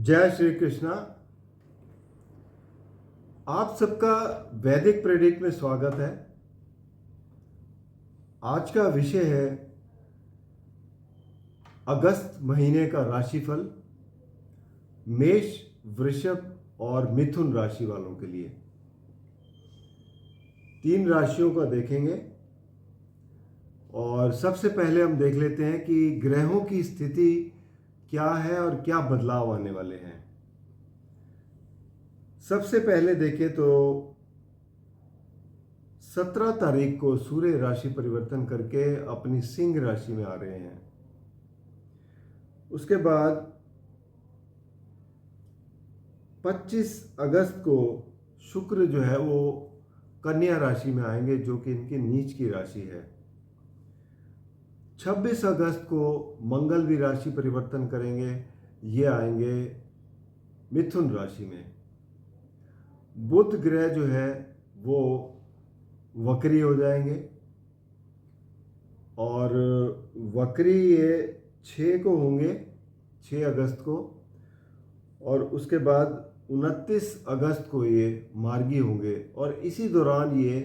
जय श्री कृष्णा। आप सबका वैदिक प्रेडिक्ट में स्वागत है। आज का विषय है अगस्त महीने का राशिफल मेष, वृषभ और मिथुन राशि वालों के लिए। 3 राशियों का देखेंगे और सबसे पहले हम देख लेते हैं कि ग्रहों की स्थिति क्या है और क्या बदलाव आने वाले हैं। सबसे पहले देखें तो 17 तारीख को सूर्य राशि परिवर्तन करके अपनी सिंह राशि में आ रहे हैं। उसके बाद 25 अगस्त को शुक्र जो है वो कन्या राशि में आएंगे, जो कि इनकी नीच की राशि है। 26 अगस्त को मंगल भी राशि परिवर्तन करेंगे, ये आएंगे मिथुन राशि में। बुध ग्रह जो है वो वक्री हो जाएंगे और वक्री ये 6 को होंगे, 6 अगस्त को, और उसके बाद 29 अगस्त को ये मार्गी होंगे और इसी दौरान ये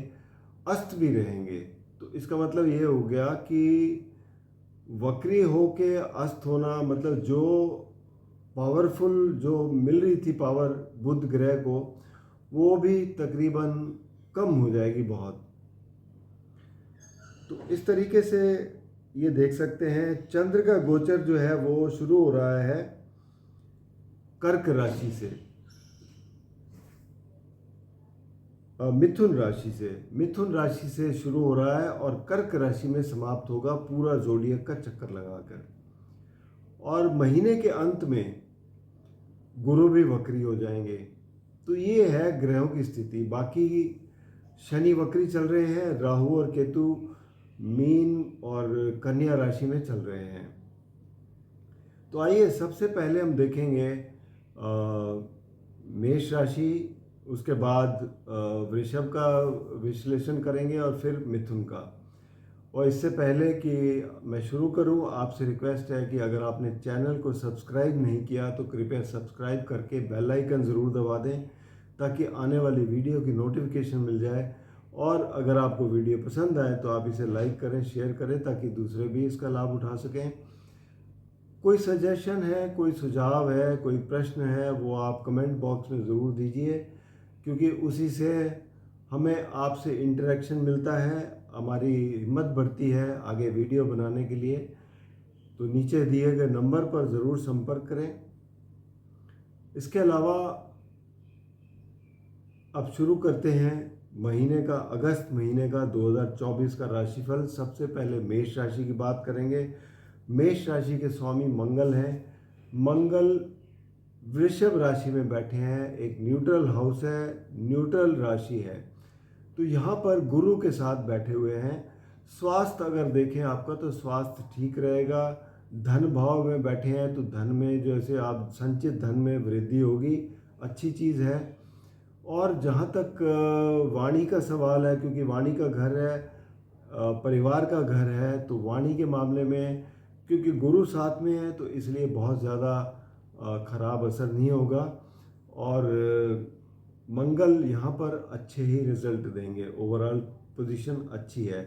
अस्त भी रहेंगे। तो इसका मतलब ये हो गया कि वक्री हो के अस्त होना मतलब जो पावरफुल जो मिल रही थी पावर बुध ग्रह को, वो भी तकरीबन कम हो जाएगी बहुत। तो इस तरीके से ये देख सकते हैं। चंद्र का गोचर जो है वो शुरू हो रहा है कर्क राशि से, मिथुन राशि से शुरू हो रहा है और कर्क राशि में समाप्त होगा पूरा जोडियक का चक्कर लगाकर। और महीने के अंत में गुरु भी वक्री हो जाएंगे। तो ये है ग्रहों की स्थिति। बाकी शनि वक्री चल रहे हैं, राहु और केतु मीन और कन्या राशि में चल रहे हैं। तो आइए सबसे पहले हम देखेंगे मेष राशि, उसके बाद वृषभ का विश्लेषण करेंगे और फिर मिथुन का। और इससे पहले कि मैं शुरू करूं, आपसे रिक्वेस्ट है कि अगर आपने चैनल को सब्सक्राइब नहीं किया तो कृपया सब्सक्राइब करके बेल आइकन ज़रूर दबा दें ताकि आने वाली वीडियो की नोटिफिकेशन मिल जाए। और अगर आपको वीडियो पसंद आए तो आप इसे लाइक करें, शेयर करें ताकि दूसरे भी इसका लाभ उठा सकें। कोई सजेशन है, कोई सुझाव है, कोई प्रश्न है, वो आप कमेंट बॉक्स में ज़रूर दीजिए, क्योंकि उसी से हमें आपसे इंटरेक्शन मिलता है, हमारी हिम्मत बढ़ती है आगे वीडियो बनाने के लिए। तो नीचे दिए गए नंबर पर ज़रूर संपर्क करें। इसके अलावा अब शुरू करते हैं महीने का, अगस्त महीने का 2024 का राशिफल। सबसे पहले मेष राशि की बात करेंगे। मेष राशि के स्वामी मंगल हैं। मंगल वृषभ राशि में बैठे हैं, एक न्यूट्रल हाउस है, न्यूट्रल राशि है। तो यहाँ पर गुरु के साथ बैठे हुए हैं। स्वास्थ्य अगर देखें आपका तो स्वास्थ्य ठीक रहेगा। धन भाव में बैठे हैं तो धन में जैसे आप संचित धन में वृद्धि होगी, अच्छी चीज़ है। और जहाँ तक वाणी का सवाल है, क्योंकि वाणी का घर है, परिवार का घर है, तो वाणी के मामले में क्योंकि गुरु साथ में है तो इसलिए बहुत ज़्यादा खराब असर नहीं होगा। और मंगल यहाँ पर अच्छे ही रिजल्ट देंगे, ओवरऑल पोजीशन अच्छी है।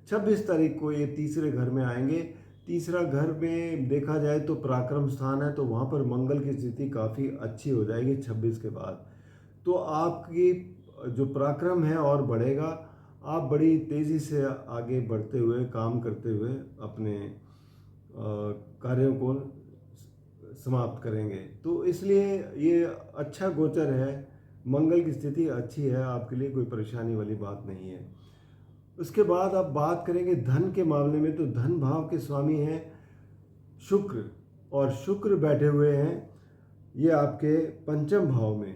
26 तारीख को ये तीसरे घर में आएंगे। तीसरा घर में देखा जाए तो पराक्रम स्थान है, तो वहाँ पर मंगल की स्थिति काफ़ी अच्छी हो जाएगी 26 के बाद। तो आपकी जो पराक्रम है और बढ़ेगा, आप बड़ी तेज़ी से आगे बढ़ते हुए, काम करते हुए अपने कार्यों को समाप्त करेंगे। तो इसलिए ये अच्छा गोचर है, मंगल की स्थिति अच्छी है, आपके लिए कोई परेशानी वाली बात नहीं है। उसके बाद आप बात करेंगे धन के मामले में, तो धन भाव के स्वामी हैं शुक्र, और शुक्र बैठे हुए हैं ये आपके पंचम भाव में।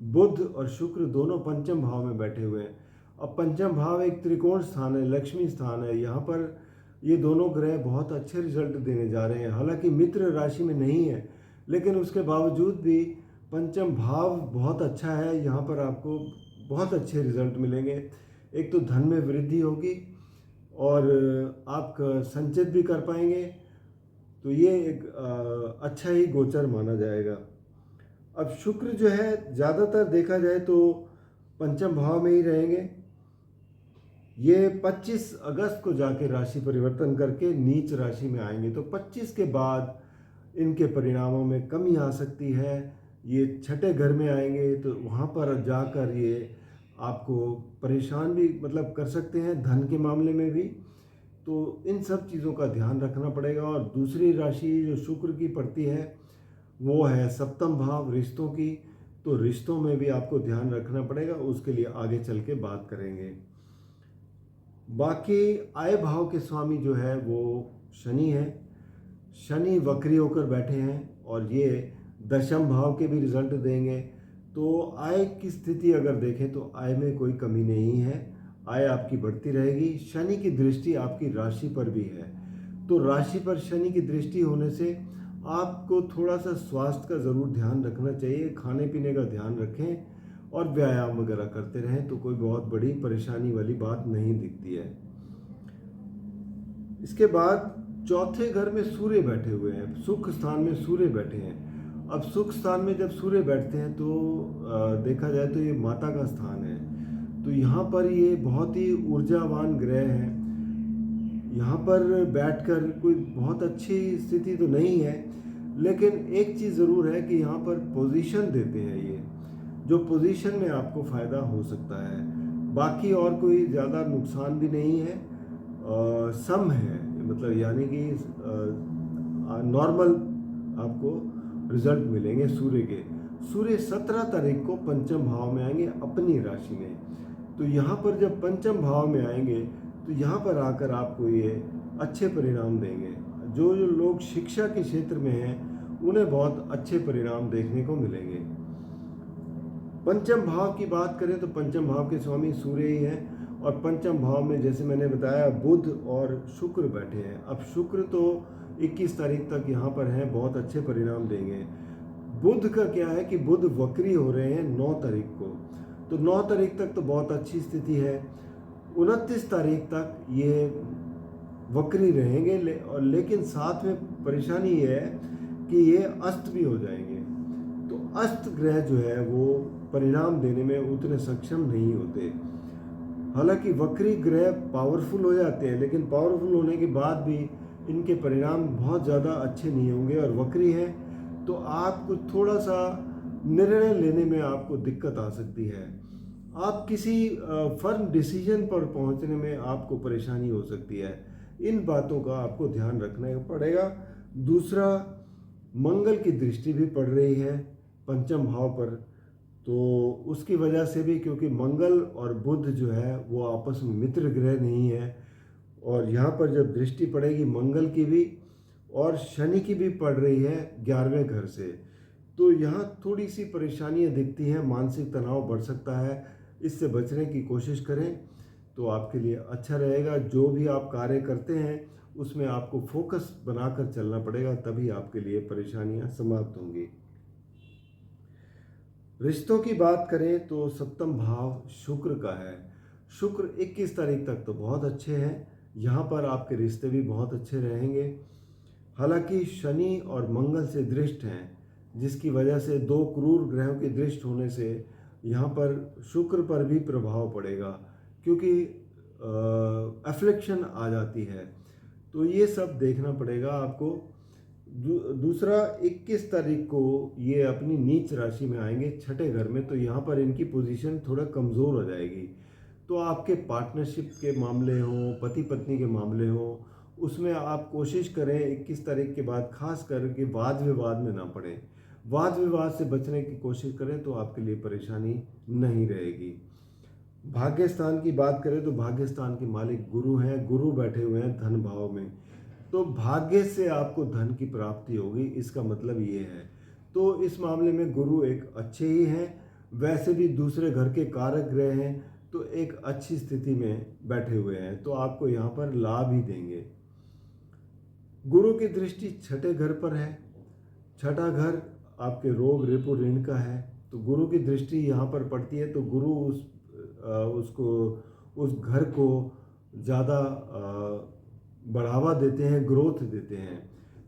बुध और शुक्र दोनों पंचम भाव में बैठे हुए हैं। अब पंचम भाव एक त्रिकोण स्थान है, लक्ष्मी स्थान है। यहाँ पर ये दोनों ग्रह बहुत अच्छे रिजल्ट देने जा रहे हैं। हालांकि मित्र राशि में नहीं है, लेकिन उसके बावजूद भी पंचम भाव बहुत अच्छा है। यहाँ पर आपको बहुत अच्छे रिजल्ट मिलेंगे। एक तो धन में वृद्धि होगी और आप संचित भी कर पाएंगे। तो ये एक अच्छा ही गोचर माना जाएगा। अब शुक्र जो है ज़्यादातर देखा जाए तो पंचम भाव में ही रहेंगे। ये 25 अगस्त को जाके राशि परिवर्तन करके नीच राशि में आएंगे, तो 25 के बाद इनके परिणामों में कमी आ सकती है। ये छठे घर में आएंगे तो वहाँ पर जाकर ये आपको परेशान भी मतलब कर सकते हैं, धन के मामले में भी। तो इन सब चीज़ों का ध्यान रखना पड़ेगा। और दूसरी राशि जो शुक्र की पड़ती है वो है सप्तम भाव, रिश्तों की। तो रिश्तों में भी आपको ध्यान रखना पड़ेगा, उसके लिए आगे चल के बात करेंगे। बाकी आय भाव के स्वामी जो है वो शनि है। शनि वक्री होकर बैठे हैं और ये दशम भाव के भी रिजल्ट देंगे। तो आय की स्थिति अगर देखें तो आय में कोई कमी नहीं है, आय आपकी बढ़ती रहेगी। शनि की दृष्टि आपकी राशि पर भी है, तो राशि पर शनि की दृष्टि होने से आपको थोड़ा सा स्वास्थ्य का ज़रूर ध्यान रखना चाहिए। खाने पीने का ध्यान रखें और व्यायाम वगैरह करते रहें, तो कोई बहुत बड़ी परेशानी वाली बात नहीं दिखती है। इसके बाद चौथे घर में सूर्य बैठे हुए हैं, सुख स्थान में सूर्य बैठे हैं। अब सुख स्थान में जब सूर्य बैठते हैं तो देखा जाए तो ये माता का स्थान है। तो यहाँ पर ये बहुत ही ऊर्जावान ग्रह है। यहाँ पर बैठकर कोई बहुत अच्छी स्थिति तो नहीं है, लेकिन एक चीज़ ज़रूर है कि यहाँ पर पोजीशन देते हैं ये, जो पोजीशन में आपको फ़ायदा हो सकता है। बाकी और कोई ज़्यादा नुकसान भी नहीं है, सम है, मतलब यानी कि नॉर्मल आपको रिजल्ट मिलेंगे सूर्य के। सूर्य 17 तारीख को पंचम भाव में आएंगे अपनी राशि में। तो यहाँ पर जब पंचम भाव में आएंगे तो यहाँ पर आकर आपको ये अच्छे परिणाम देंगे। जो जो लोग शिक्षा के क्षेत्र में हैं उन्हें बहुत अच्छे परिणाम देखने को मिलेंगे। पंचम भाव की बात करें तो पंचम भाव के स्वामी सूर्य ही हैं, और पंचम भाव में जैसे मैंने बताया बुध और शुक्र बैठे हैं। अब शुक्र तो 21 तारीख तक यहाँ पर हैं, बहुत अच्छे परिणाम देंगे। बुध का क्या है कि बुध वक्री हो रहे हैं 9 तारीख को, तो 9 तारीख तक तो बहुत अच्छी स्थिति है। 29 तारीख तक ये वक्री रहेंगे, लेकिन साथ में परेशानी ये है कि ये अस्त भी हो जाएंगे। तो अस्त ग्रह जो है वो परिणाम देने में उतने सक्षम नहीं होते। हालांकि वक्री ग्रह पावरफुल हो जाते हैं, लेकिन पावरफुल होने के बाद भी इनके परिणाम बहुत ज़्यादा अच्छे नहीं होंगे। और वक्री है तो आपको थोड़ा सा निर्णय लेने में आपको दिक्कत आ सकती है। आप किसी फर्म डिसीजन पर पहुंचने में आपको परेशानी हो सकती है। इन बातों का आपको ध्यान रखना पड़ेगा। दूसरा, मंगल की दृष्टि भी पड़ रही है पंचम भाव पर, तो उसकी वजह से भी, क्योंकि मंगल और बुध जो है वो आपस में मित्र ग्रह नहीं है, और यहाँ पर जब दृष्टि पड़ेगी मंगल की भी और शनि की भी पड़ रही है 11वें घर से, तो यहाँ थोड़ी सी परेशानियाँ दिखती हैं, मानसिक तनाव बढ़ सकता है। इससे बचने की कोशिश करें तो आपके लिए अच्छा रहेगा। जो भी आप कार्य करते हैं उसमें आपको फोकस बनाकर चलना पड़ेगा, तभी आपके लिए परेशानियाँ समाप्त होंगी। रिश्तों की बात करें तो सप्तम भाव शुक्र का है। शुक्र 21 तारीख तक तो बहुत अच्छे हैं, यहाँ पर आपके रिश्ते भी बहुत अच्छे रहेंगे। हालांकि शनि और मंगल से दृष्ट हैं, जिसकी वजह से दो क्रूर ग्रहों की दृष्ट होने से यहाँ पर शुक्र पर भी प्रभाव पड़ेगा, क्योंकि अफ्लिक्शन आ जाती है। तो ये सब देखना पड़ेगा आपको। दूसरा, 21 तारीख को ये अपनी नीच राशि में आएंगे छठे घर में, तो यहाँ पर इनकी पोजीशन थोड़ा कमज़ोर हो जाएगी। तो आपके पार्टनरशिप के मामले हों, पति पत्नी के मामले हों, उसमें आप कोशिश करें 21 तारीख के बाद खास करके वाद विवाद में ना पड़े। वाद विवाद से बचने की कोशिश करें तो आपके लिए परेशानी नहीं रहेगी। भाग्य स्थान की बात करें तो भाग्य स्थान के मालिक गुरु हैं, गुरु बैठे हुए हैं धन भाव में, तो भाग्य से आपको धन की प्राप्ति होगी, इसका मतलब ये है। तो इस मामले में गुरु एक अच्छे ही हैं। वैसे भी दूसरे घर के कारक ग्रह हैं, तो एक अच्छी स्थिति में बैठे हुए हैं, तो आपको यहाँ पर लाभ ही देंगे। गुरु की दृष्टि छठे घर पर है। छठा घर आपके रोग रिपु ऋण का है, तो गुरु की दृष्टि यहाँ पर पड़ती है, तो गुरु उस घर को ज़्यादा बढ़ावा देते हैं, ग्रोथ देते हैं।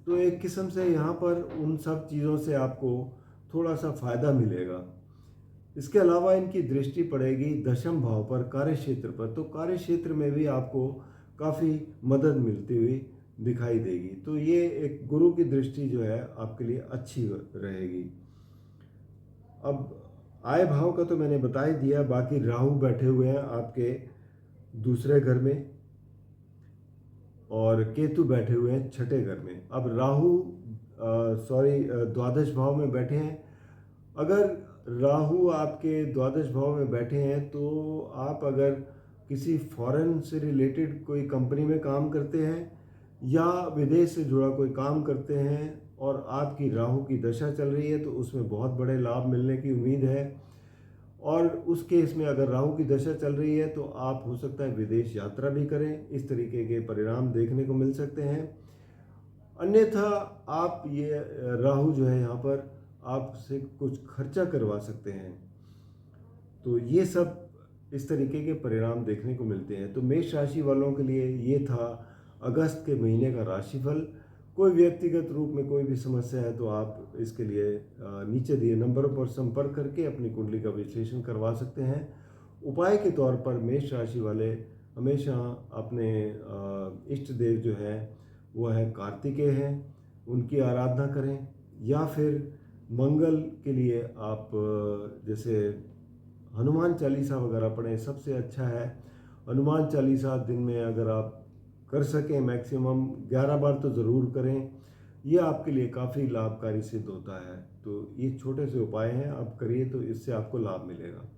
तो एक किस्म से यहाँ पर उन सब चीज़ों से आपको थोड़ा सा फ़ायदा मिलेगा। इसके अलावा इनकी दृष्टि पड़ेगी दशम भाव पर, कार्य क्षेत्र पर, तो कार्य क्षेत्र में भी आपको काफ़ी मदद मिलती हुई दिखाई देगी। तो ये एक गुरु की दृष्टि जो है आपके लिए अच्छी रहेगी। अब आय भाव का तो मैंने बता ही दिया, बाकी राहु बैठे हुए हैं आपके दूसरे घर में और केतु बैठे हुए हैं छठे घर में। अब राहु द्वादश भाव में बैठे हैं। अगर राहु आपके द्वादश भाव में बैठे हैं तो आप अगर किसी फॉरेन से रिलेटेड कोई कंपनी में काम करते हैं या विदेश से जुड़ा कोई काम करते हैं और आपकी राहु की दशा चल रही है तो उसमें बहुत बड़े लाभ मिलने की उम्मीद है। और उस केस में अगर राहु की दशा चल रही है तो आप हो सकता है विदेश यात्रा भी करें, इस तरीके के परिणाम देखने को मिल सकते हैं। अन्यथा आप ये राहु जो है यहाँ पर आपसे कुछ खर्चा करवा सकते हैं। तो ये सब इस तरीके के परिणाम देखने को मिलते हैं। तो मेष राशि वालों के लिए ये था अगस्त के महीने का राशिफल। कोई व्यक्तिगत रूप में कोई भी समस्या है तो आप इसके लिए नीचे दिए नंबरों पर संपर्क करके अपनी कुंडली का विश्लेषण करवा सकते हैं। उपाय के तौर पर मेष राशि वाले हमेशा अपने इष्ट देव जो है वो है कार्तिकेय हैं, उनकी आराधना करें, या फिर मंगल के लिए आप जैसे हनुमान चालीसा वगैरह पढ़ें, सबसे अच्छा है। हनुमान चालीसा दिन में अगर आप कर सकें मैक्सिमम 11 बार तो ज़रूर करें, ये आपके लिए काफ़ी लाभकारी सिद्ध होता है। तो ये छोटे से उपाय हैं, आप करिए तो इससे आपको लाभ मिलेगा।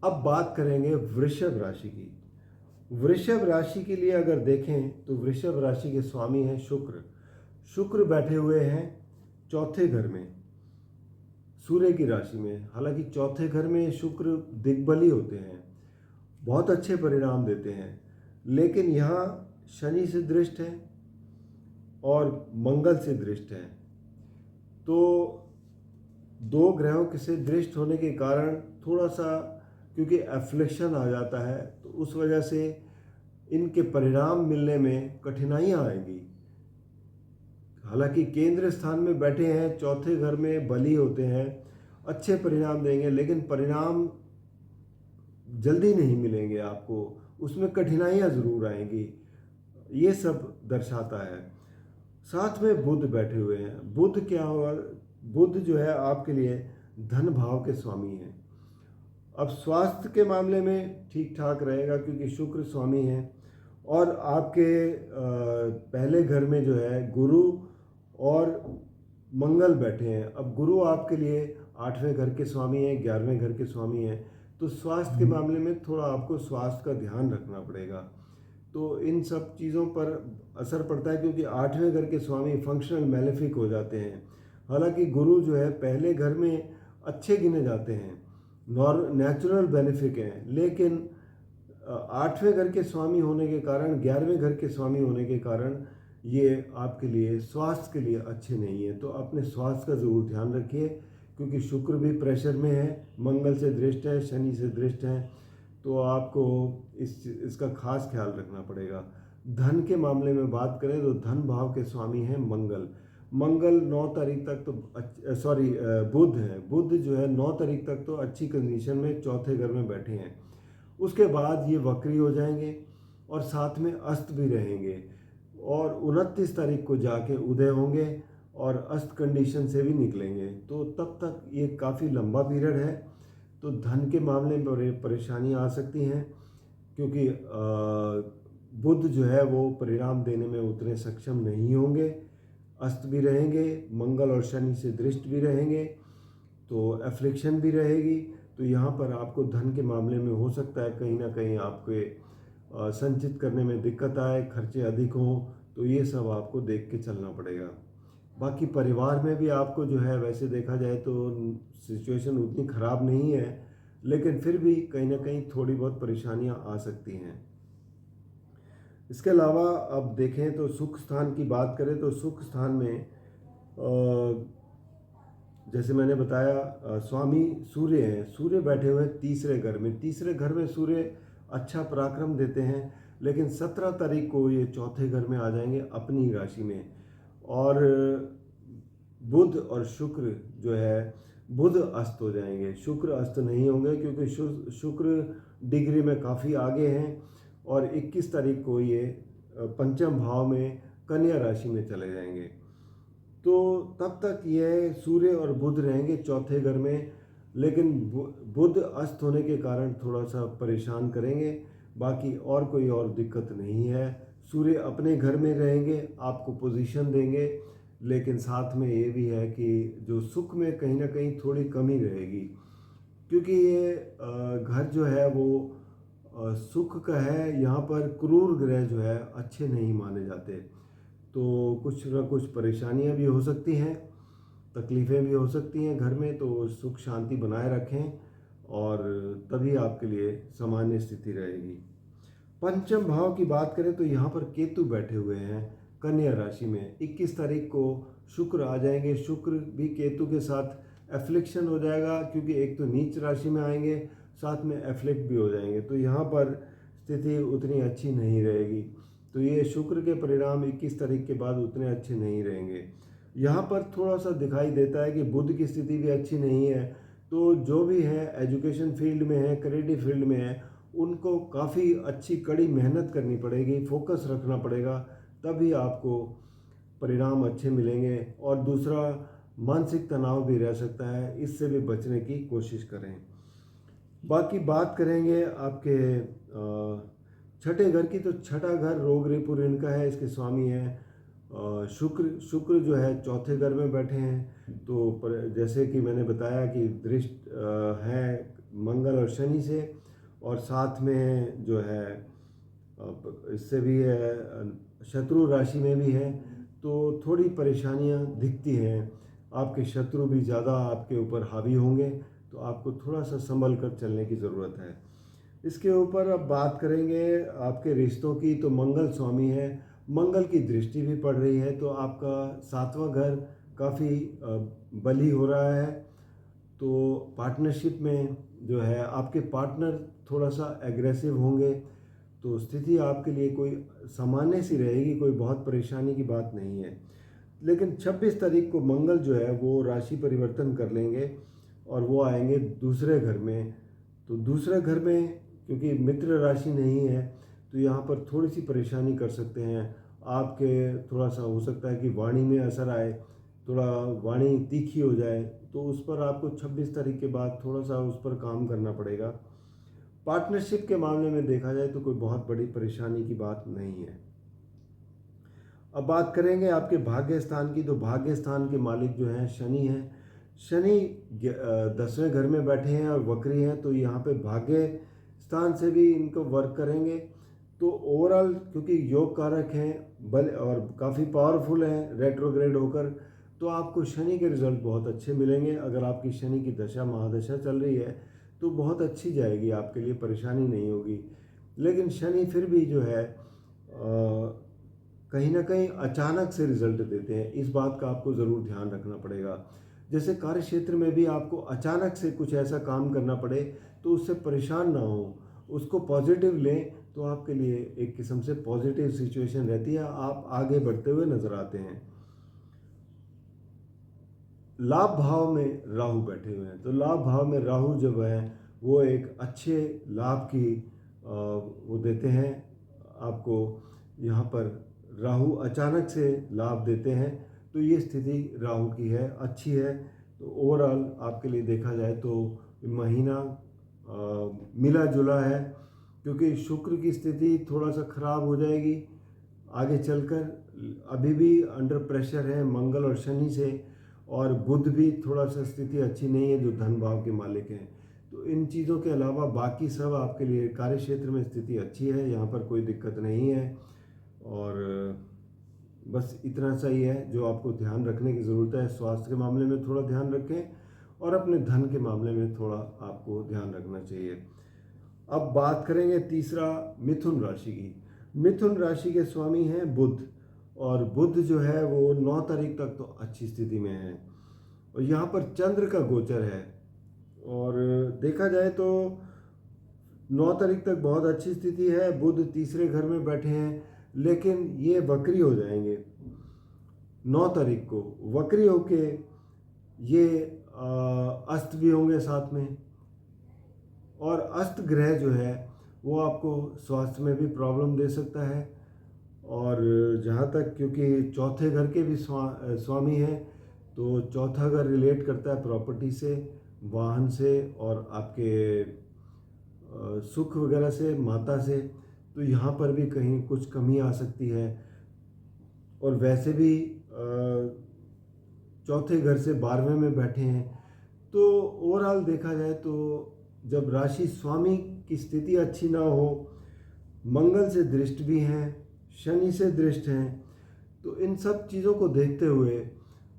अब बात करेंगे वृषभ राशि की। वृषभ राशि के लिए अगर देखें तो वृषभ राशि के स्वामी हैं शुक्र। शुक्र बैठे हुए हैं चौथे घर में, सूर्य की राशि में। हालांकि चौथे घर में शुक्र दिग्बली होते हैं, बहुत अच्छे परिणाम देते हैं, लेकिन यहाँ शनि से दृष्ट है और मंगल से दृष्ट है। तो दो ग्रहों के से दृष्ट होने के कारण थोड़ा सा क्योंकि एफ्लिक्शन आ जाता है तो उस वजह से इनके परिणाम मिलने में कठिनाइयाँ आएंगी। हालांकि केंद्र स्थान में बैठे हैं, चौथे घर में बली होते हैं, अच्छे परिणाम देंगे, लेकिन परिणाम जल्दी नहीं मिलेंगे आपको, उसमें कठिनाइयाँ ज़रूर आएंगी, ये सब दर्शाता है। साथ में बुध बैठे हुए हैं। बुध क्या हुआ? बुध जो है आपके लिए धन भाव के स्वामी हैं। अब स्वास्थ्य के मामले में ठीक ठाक रहेगा क्योंकि शुक्र स्वामी हैं और आपके पहले घर में जो है गुरु और मंगल बैठे हैं। अब गुरु आपके लिए 8वें घर के स्वामी हैं, 11वें घर के स्वामी हैं, तो स्वास्थ्य के मामले में थोड़ा आपको स्वास्थ्य का ध्यान रखना पड़ेगा। तो इन सब चीज़ों पर असर पड़ता है क्योंकि 8वें घर के स्वामी फंक्शनल मैलेफिक हो जाते हैं। हालांकि गुरु जो है पहले घर में अच्छे गिने जाते हैं, नेचुरल बेनिफिक हैं, लेकिन 8वें घर के स्वामी होने के कारण, 11वें घर के स्वामी होने के कारण ये आपके लिए स्वास्थ्य के लिए अच्छे नहीं है। तो अपने स्वास्थ्य का ज़रूर ध्यान रखिए क्योंकि शुक्र भी प्रेशर में है, मंगल से दृष्ट है, शनि से दृष्ट है, तो आपको इसका खास ख्याल रखना पड़ेगा। धन के मामले में बात करें तो धन भाव के स्वामी हैं मंगल। मंगल 9 तारीख तक तो बुध है। बुध जो है 9 तारीख तक तो अच्छी कंडीशन में चौथे घर में बैठे हैं, उसके बाद ये वक्री हो जाएंगे और साथ में अस्त भी रहेंगे और 29 तारीख को जाके उदय होंगे और अस्त कंडीशन से भी निकलेंगे। तो तब तक ये काफ़ी लंबा पीरियड है। तो धन के मामले में परेशानियाँ आ सकती हैं क्योंकि बुध जो है वो परिणाम देने में उतने सक्षम नहीं होंगे, अस्त भी रहेंगे, मंगल और शनि से दृष्ट भी रहेंगे, तो एफ्लिक्शन भी रहेगी। तो यहाँ पर आपको धन के मामले में हो सकता है कहीं ना कहीं आपके संचित करने में दिक्कत आए, खर्चे अधिक हों, तो ये सब आपको देख के चलना पड़ेगा। बाकी परिवार में भी आपको जो है वैसे देखा जाए तो सिचुएशन उतनी ख़राब नहीं है, लेकिन फिर भी कहीं ना कहीं थोड़ी बहुत परेशानियां आ सकती हैं। इसके अलावा अब देखें तो सुख स्थान की बात करें तो सुख स्थान में जैसे मैंने बताया स्वामी सूर्य हैं। सूर्य बैठे हुए हैं तीसरे घर में। तीसरे घर में सूर्य अच्छा पराक्रम देते हैं, लेकिन 17 तारीख को ये चौथे घर में आ जाएंगे अपनी राशि में। और बुध और शुक्र जो है, बुध अस्त हो जाएंगे, शुक्र अस्त नहीं होंगे क्योंकि शुक्र डिग्री में काफ़ी आगे हैं और 21 तारीख को ये पंचम भाव में कन्या राशि में चले जाएंगे। तो तब तक ये सूर्य और बुध रहेंगे चौथे घर में, लेकिन बुध अस्त होने के कारण थोड़ा सा परेशान करेंगे, बाकी और कोई और दिक्कत नहीं है। सूर्य अपने घर में रहेंगे, आपको पोजीशन देंगे, लेकिन साथ में ये भी है कि जो सुख में कहीं ना कहीं थोड़ी कमी रहेगी, क्योंकि ये घर जो है वो सुख का है। यहाँ पर क्रूर ग्रह जो है अच्छे नहीं माने जाते, तो कुछ ना कुछ परेशानियाँ भी हो सकती हैं, तकलीफ़ें भी हो सकती हैं घर में। तो सुख शांति बनाए रखें और तभी आपके लिए सामान्य स्थिति रहेगी। पंचम भाव की बात करें तो यहाँ पर केतु बैठे हुए हैं कन्या राशि में। 21 तारीख को शुक्र आ जाएंगे, शुक्र भी केतु के साथ एफ्लिक्शन हो जाएगा, क्योंकि एक तो नीच राशि में आएंगे, साथ में एफ्लिक्ट भी हो जाएंगे, तो यहाँ पर स्थिति उतनी अच्छी नहीं रहेगी। तो ये शुक्र के परिणाम 21 तारीख के बाद उतने अच्छे नहीं रहेंगे। यहाँ पर थोड़ा सा दिखाई देता है कि बुध की स्थिति भी अच्छी नहीं है, तो जो भी है एजुकेशन फील्ड में है, क्रिएटिव फील्ड में है, उनको काफ़ी अच्छी कड़ी मेहनत करनी पड़ेगी, फोकस रखना पड़ेगा, तभी आपको परिणाम अच्छे मिलेंगे। और दूसरा, मानसिक तनाव भी रह सकता है, इससे भी बचने की कोशिश करें। बाकी बात करेंगे आपके छठे घर की, तो छठा घर रोग रिपु ऋण का है, इसके स्वामी हैं शुक्र जो है चौथे घर में बैठे हैं। तो जैसे कि मैंने बताया कि दृष्ट है मंगल और शनि से, और साथ में जो है इससे भी है शत्रु राशि में भी है, तो थोड़ी परेशानियां दिखती हैं। आपके शत्रु भी ज़्यादा आपके ऊपर हावी होंगे, तो आपको थोड़ा सा संभल कर चलने की ज़रूरत है। इसके ऊपर अब बात करेंगे आपके रिश्तों की, तो मंगल स्वामी है, मंगल की दृष्टि भी पड़ रही है, तो आपका 7वां घर काफ़ी बली हो रहा है। तो पार्टनरशिप में जो है आपके पार्टनर थोड़ा सा एग्रेसिव होंगे, तो स्थिति आपके लिए कोई सामान्य सी रहेगी, कोई बहुत परेशानी की बात नहीं है। लेकिन 26 तारीख को मंगल जो है वो राशि परिवर्तन कर लेंगे और वो आएंगे दूसरे घर में। तो दूसरे घर में क्योंकि मित्र राशि नहीं है, तो यहाँ पर थोड़ी सी परेशानी कर सकते हैं आपके। थोड़ा सा हो सकता है कि वाणी में असर आए, थोड़ा वाणी तीखी हो जाए, तो उस पर आपको 26 तारीख के बाद थोड़ा सा उस पर काम करना पड़ेगा। पार्टनरशिप के मामले में देखा जाए तो कोई बहुत बड़ी परेशानी की बात नहीं है। अब बात करेंगे आपके भाग्य स्थान की, तो भाग्य स्थान के मालिक जो हैं शनि हैं। शनि 10वें घर में बैठे हैं और वक्री हैं, तो यहाँ पे भाग्य स्थान से भी इनको वर्क करेंगे। तो ओवरऑल क्योंकि योग कारक हैं बल और काफ़ी पावरफुल हैं रेट्रोग्रेड होकर, तो आपको शनि के रिजल्ट बहुत अच्छे मिलेंगे। अगर आपकी शनि की दशा महादशा चल रही है तो बहुत अच्छी जाएगी, आपके लिए परेशानी नहीं होगी। लेकिन शनि फिर भी जो है कहीं ना कहीं अचानक से रिजल्ट देते हैं, इस बात का आपको ज़रूर ध्यान रखना पड़ेगा। जैसे कार्य क्षेत्र में भी आपको अचानक से कुछ ऐसा काम करना पड़े तो उससे परेशान ना हो, उसको पॉजिटिव लें, तो आपके लिए एक किस्म से पॉजिटिव सिचुएशन रहती है, आप आगे बढ़ते हुए नजर आते हैं। लाभ भाव में राहु बैठे हुए हैं, तो लाभ भाव में राहु जब है वो एक अच्छे लाभ की वो देते हैं आपको। यहाँ पर राहु अचानक से लाभ देते हैं, तो ये स्थिति राहु की है, अच्छी है। तो ओवरऑल आपके लिए देखा जाए तो महीना मिला जुला है, क्योंकि शुक्र की स्थिति थोड़ा सा खराब हो जाएगी आगे चलकर। अभी भी अंडर प्रेशर है मंगल और शनि से, और बुध भी थोड़ा सा स्थिति अच्छी नहीं है जो धन भाव के मालिक हैं। तो इन चीज़ों के अलावा बाकी सब आपके लिए कार्य क्षेत्र में स्थिति अच्छी है, यहाँ पर कोई दिक्कत नहीं है। और बस इतना सा ही है जो आपको ध्यान रखने की ज़रूरत है। स्वास्थ्य के मामले में थोड़ा ध्यान रखें और अपने धन के मामले में थोड़ा आपको ध्यान रखना चाहिए। अब बात करेंगे तीसरा मिथुन राशि की। मिथुन राशि के स्वामी हैं बुध, और बुध जो है वो 9 तारीख तक तो अच्छी स्थिति में है, और यहाँ पर चंद्र का गोचर है। और देखा जाए तो 9 तारीख तक बहुत अच्छी स्थिति है, बुध तीसरे घर में बैठे हैं, लेकिन ये वक्री हो जाएंगे 9 तारीख को वक्री होके ये अस्त भी होंगे साथ में। और अस्त ग्रह जो है वो आपको स्वास्थ्य में भी प्रॉब्लम दे सकता है। और जहाँ तक, क्योंकि चौथे घर के भी स्वामी हैं, तो चौथा घर रिलेट करता है प्रॉपर्टी से, वाहन से और आपके सुख वगैरह से, माता से। तो यहाँ पर भी कहीं कुछ कमी आ सकती है। और वैसे भी चौथे घर से 12वें में बैठे हैं, तो ओवरऑल देखा जाए तो जब राशि स्वामी की स्थिति अच्छी ना हो, मंगल से दृष्ट भी हैं, शनि से दृष्ट हैं, तो इन सब चीज़ों को देखते हुए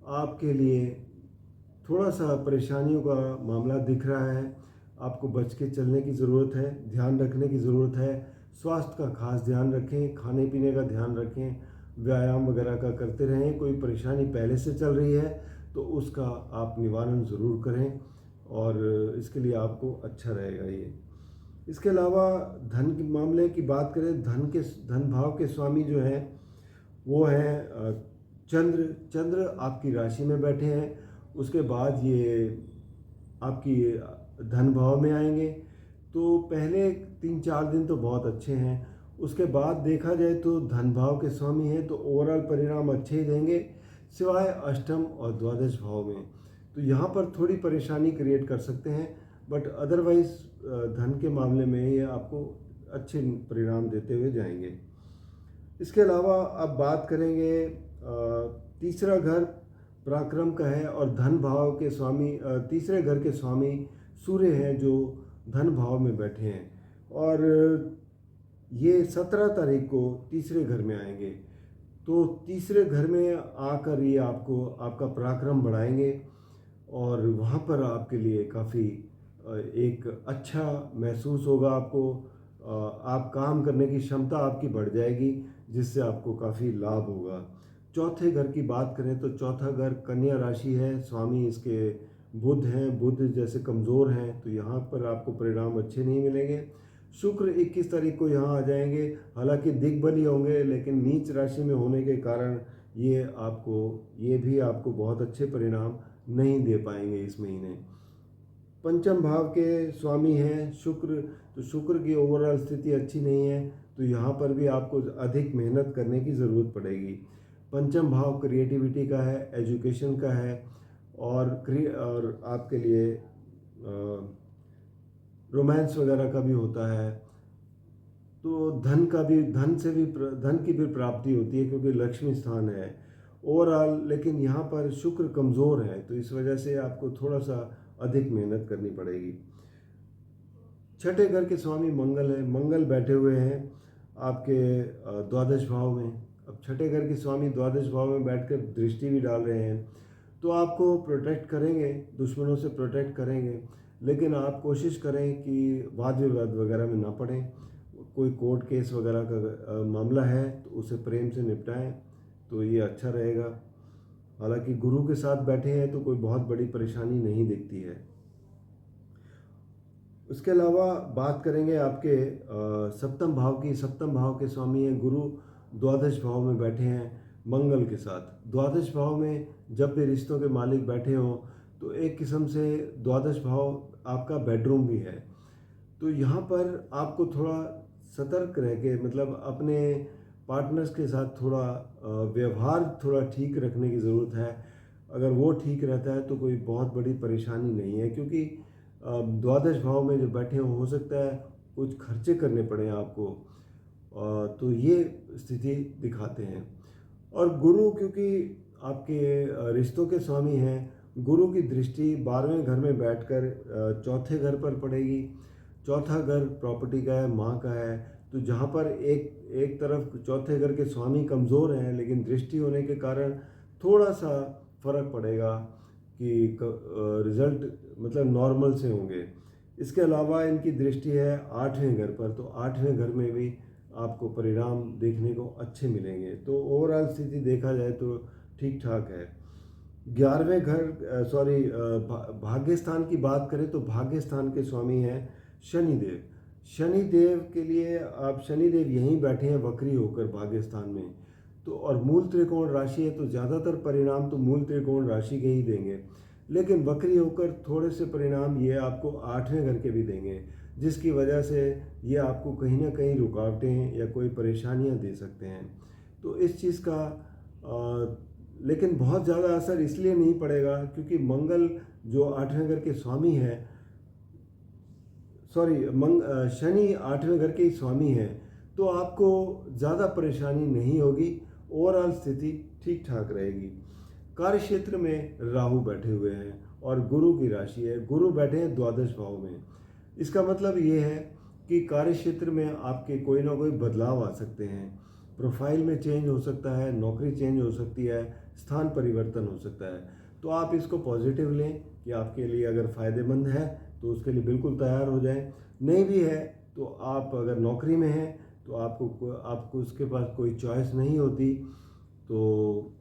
आपके लिए थोड़ा सा परेशानियों का मामला दिख रहा है। आपको बच के चलने की ज़रूरत है, ध्यान रखने की ज़रूरत है। स्वास्थ्य का खास ध्यान रखें, खाने पीने का ध्यान रखें, व्यायाम वगैरह का करते रहें। कोई परेशानी पहले से चल रही है तो उसका आप निवारण ज़रूर करें, और इसके लिए आपको अच्छा रहेगा ये। इसके अलावा धन के मामले की बात करें, धन भाव के स्वामी जो हैं वो हैं चंद्र आपकी राशि में बैठे हैं। उसके बाद ये आपकी धन भाव में आएंगे, तो पहले 3-4 दिन तो बहुत अच्छे हैं। उसके बाद देखा जाए तो धन भाव के स्वामी हैं, तो ओवरऑल परिणाम अच्छे ही देंगे, सिवाय अष्टम और द्वादश भाव में। तो यहाँ पर थोड़ी परेशानी क्रिएट कर सकते हैं, बट अदरवाइज धन के मामले में ये आपको अच्छे परिणाम देते हुए जाएंगे। इसके अलावा अब बात करेंगे, तीसरा घर पराक्रम का है और धन भाव के स्वामी, तीसरे घर के स्वामी सूर्य हैं जो धन भाव में बैठे हैं, और ये 17 तारीख को तीसरे घर में आएंगे। तो तीसरे घर में आकर ये आपको आपका पराक्रम बढ़ाएंगे, और वहाँ पर आपके लिए काफ़ी एक अच्छा महसूस होगा आपको। आप काम करने की क्षमता आपकी बढ़ जाएगी, जिससे आपको काफ़ी लाभ होगा। चौथे घर की बात करें तो चौथा घर कन्या राशि है, स्वामी इसके बुध हैं। बुध जैसे कमज़ोर हैं, तो यहाँ पर आपको परिणाम अच्छे नहीं मिलेंगे। शुक्र 21 तारीख को यहाँ आ जाएंगे, हालांकि दिग्बली होंगे, लेकिन नीच राशि में होने के कारण ये भी आपको बहुत अच्छे परिणाम नहीं दे पाएंगे इस महीने। पंचम भाव के स्वामी हैं शुक्र, तो शुक्र की ओवरऑल स्थिति अच्छी नहीं है, तो यहाँ पर भी आपको अधिक मेहनत करने की ज़रूरत पड़ेगी। पंचम भाव क्रिएटिविटी का है, एजुकेशन का है, और आपके लिए रोमांस वगैरह का भी होता है। तो धन की भी प्राप्ति होती है, क्योंकि लक्ष्मी स्थान है ओवरऑल। लेकिन यहाँ पर शुक्र कमज़ोर है, तो इस वजह से आपको थोड़ा सा अधिक मेहनत करनी पड़ेगी। छठे घर के स्वामी मंगल है, मंगल बैठे हुए हैं आपके द्वादश भाव में। अब छठे घर के स्वामी द्वादश भाव में बैठकर दृष्टि भी डाल रहे हैं, तो आपको प्रोटेक्ट करेंगे, दुश्मनों से प्रोटेक्ट करेंगे। लेकिन आप कोशिश करें कि वाद विवाद वगैरह में ना पड़ें। कोई कोर्ट केस वगैरह का मामला है तो उसे प्रेम से निपटाएं, तो ये अच्छा रहेगा। हालांकि गुरु के साथ बैठे हैं तो कोई बहुत बड़ी परेशानी नहीं दिखती है। उसके अलावा बात करेंगे आपके सप्तम भाव की। सप्तम भाव के स्वामी हैं गुरु, द्वादश भाव में बैठे हैं मंगल के साथ। द्वादश भाव में जब भी रिश्तों के मालिक बैठे हों, तो एक किस्म से द्वादश भाव आपका बेडरूम भी है। तो यहाँ पर आपको थोड़ा सतर्क रह के, मतलब अपने पार्टनर्स के साथ थोड़ा व्यवहार थोड़ा ठीक रखने की ज़रूरत है। अगर वो ठीक रहता है तो कोई बहुत बड़ी परेशानी नहीं है, क्योंकि द्वादश भाव में जो बैठे हो सकता है कुछ खर्चे करने पड़े आपको, तो ये स्थिति दिखाते हैं। और गुरु क्योंकि आपके रिश्तों के स्वामी हैं, गुरु की दृष्टि 12वें घर में बैठकर चौथे घर पर पड़ेगी। चौथा घर प्रॉपर्टी का है, माँ का है, तो जहाँ पर एक तरफ चौथे घर के स्वामी कमज़ोर हैं, लेकिन दृष्टि होने के कारण थोड़ा सा फर्क पड़ेगा कि रिज़ल्ट मतलब नॉर्मल से होंगे। इसके अलावा इनकी दृष्टि है 8वें घर पर, तो 8वें घर में भी आपको परिणाम देखने को अच्छे मिलेंगे। तो ओवरऑल स्थिति देखा जाए तो ठीक ठाक है। 11वें घर भाग्य स्थान की बात करें तो भाग्य स्थान के स्वामी हैं शनिदेव। शनिदेव के लिए आप शनिदेव यहीं बैठे हैं वक्री होकर भाग्य स्थान में, तो और मूल त्रिकोण राशि है तो ज़्यादातर परिणाम तो मूल त्रिकोण राशि के ही देंगे, लेकिन वक्री होकर थोड़े से परिणाम ये आपको 8वें घर के भी देंगे, जिसकी वजह से ये आपको कहीं ना कहीं रुकावटें या कोई परेशानियां दे सकते हैं। तो इस चीज़ का लेकिन बहुत ज़्यादा असर इसलिए नहीं पड़ेगा क्योंकि मंगल जो 8वें घर के स्वामी है, शनि 8वें घर के ही स्वामी है, तो आपको ज़्यादा परेशानी नहीं होगी, ओवरऑल स्थिति ठीक ठाक रहेगी। कार्य क्षेत्र में राहु बैठे हुए हैं और गुरु की राशि है, गुरु बैठे हैं द्वादश भाव में। इसका मतलब ये है कि कार्य क्षेत्र में आपके कोई ना कोई बदलाव आ सकते हैं, प्रोफाइल में चेंज हो सकता है, नौकरी चेंज हो सकती है, स्थान परिवर्तन हो सकता है। तो आप इसको पॉजिटिव लें कि आपके लिए अगर फ़ायदेमंद है तो उसके लिए बिल्कुल तैयार हो जाएं। नहीं भी है तो आप अगर नौकरी में हैं तो आपको उसके पास कोई चॉइस नहीं होती, तो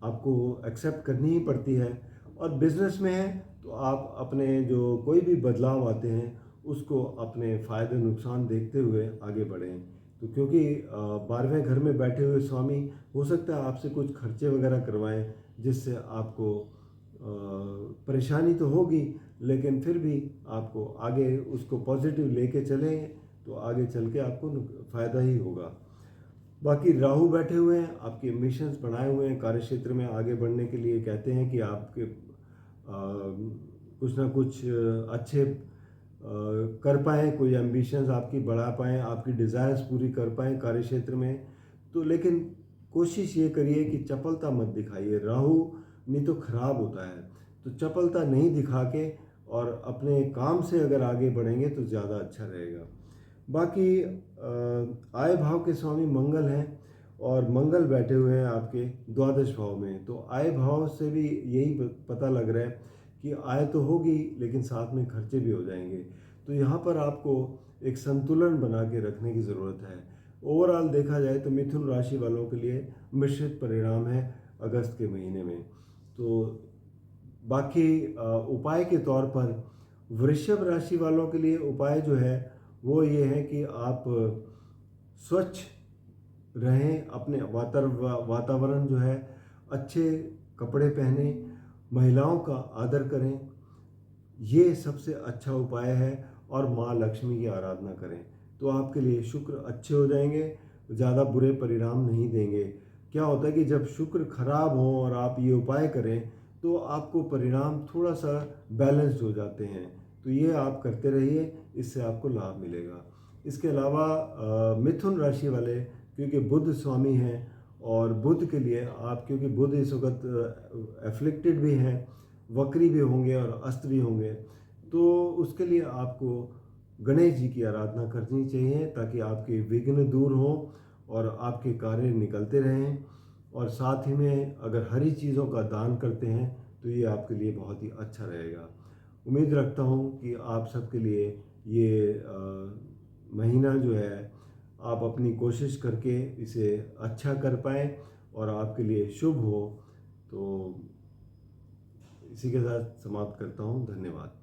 आपको एक्सेप्ट करनी ही पड़ती है। और बिजनेस में है तो आप अपने जो कोई भी बदलाव आते हैं उसको अपने फ़ायदे नुकसान देखते हुए आगे बढ़ें। तो क्योंकि 12वें घर में बैठे हुए स्वामी हो सकता है आपसे कुछ खर्चे वगैरह करवाएं, जिससे आपको परेशानी तो होगी, लेकिन फिर भी आपको आगे उसको पॉजिटिव लेके चलें तो आगे चल के आपको फ़ायदा ही होगा। बाकी राहु बैठे हुए हैं, आपके एम्बिशंस बनाए हुए हैं, कार्य क्षेत्र में आगे बढ़ने के लिए कहते हैं कि आपके कुछ ना कुछ अच्छे कर पाएँ, कोई एम्बिशंस आपकी बढ़ा पाएँ, आपकी डिज़ायर्स पूरी कर पाएँ कार्य क्षेत्र में। तो लेकिन कोशिश ये करिए कि चपलता मत दिखाइए, राहु नहीं तो खराब होता है, तो चपलता नहीं दिखा के और अपने काम से अगर आगे बढ़ेंगे तो ज़्यादा अच्छा रहेगा। बाकी आय भाव के स्वामी मंगल हैं और मंगल बैठे हुए हैं आपके द्वादश भाव में, तो आय भाव से भी यही पता लग रहा है कि आय तो होगी लेकिन साथ में खर्चे भी हो जाएंगे। तो यहाँ पर आपको एक संतुलन बना के रखने की ज़रूरत है। ओवरऑल देखा जाए तो मिथुन राशि वालों के लिए मिश्रित परिणाम है अगस्त के महीने में। तो बाकी उपाय के तौर पर वृषभ राशि वालों के लिए उपाय जो है वो ये है कि आप स्वच्छ रहें, अपने वातावरण जो है, अच्छे कपड़े पहने, महिलाओं का आदर करें, ये सबसे अच्छा उपाय है। और माँ लक्ष्मी की आराधना करें तो आपके लिए शुक्र अच्छे हो जाएंगे, ज़्यादा बुरे परिणाम नहीं देंगे। क्या होता है कि जब शुक्र खराब हो और आप ये उपाय करें तो आपको परिणाम थोड़ा सा बैलेंस्ड हो जाते हैं, तो ये आप करते रहिए, इससे आपको लाभ मिलेगा। इसके अलावा मिथुन राशि वाले क्योंकि बुध स्वामी हैं और बुध के लिए आप, क्योंकि बुध इस वक्त एफ्लिक्टेड भी हैं, वक्री भी होंगे और अस्त भी होंगे, तो उसके लिए आपको गणेश जी की आराधना करनी चाहिए ताकि आपके विघ्न दूर हों और आपके कार्य निकलते रहें। और साथ ही में अगर हरी चीज़ों का दान करते हैं तो ये आपके लिए बहुत ही अच्छा रहेगा। उम्मीद रखता हूँ कि आप सबके लिए ये महीना जो है आप अपनी कोशिश करके इसे अच्छा कर पाएँ और आपके लिए शुभ हो। तो इसी के साथ समाप्त करता हूँ। धन्यवाद।